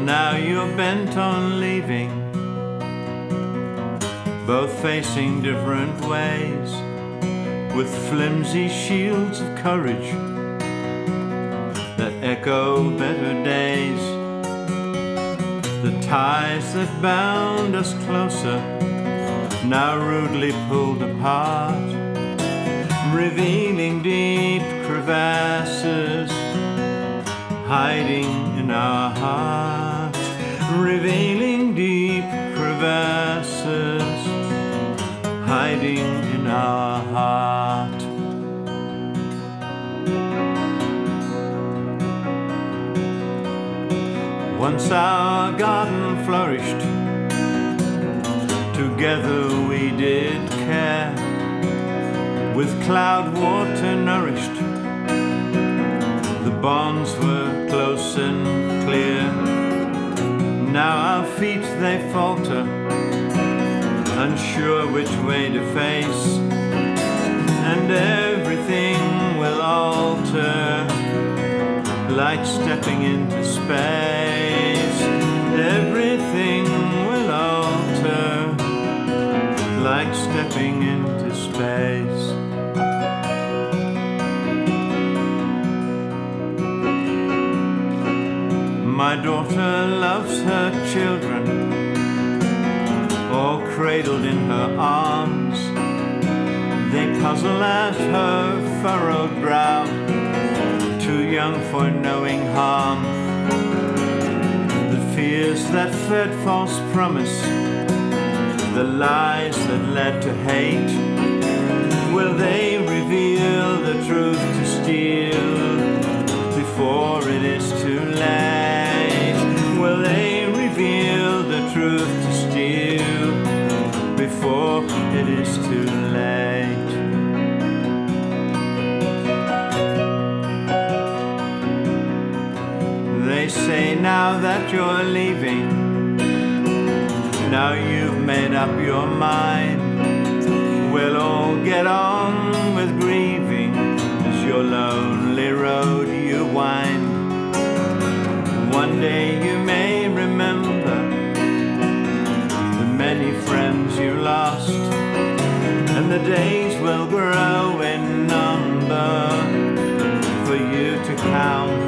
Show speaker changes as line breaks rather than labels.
now you're bent on leaving, both facing different ways, with flimsy shields of courage that echo better days. The ties that bound us closer, now rudely pulled apart, revealing deep crevasses hiding in our heart, revealing deep crevasses hiding in our heart. Once our garden flourished, together we did care, with cloud water nourished. The bonds were close and clear. Now our feet they falter, unsure which way to face, and everything will alter, like stepping into space. Everything will alter, like stepping into space. My daughter loves her children, all cradled in her arms. They puzzle at her furrowed brow, too young for knowing harm. The fears that fed false promise, the lies that led to hate, will they reveal the truth to steal before it is too late? Will they reveal the truth to steal before it is too late? They say now that you're leaving, now you've made up your mind, we'll all get on with grieving as your lonely road you wind. One day you may remember the many friends you lost, and the days will grow in number for you to count.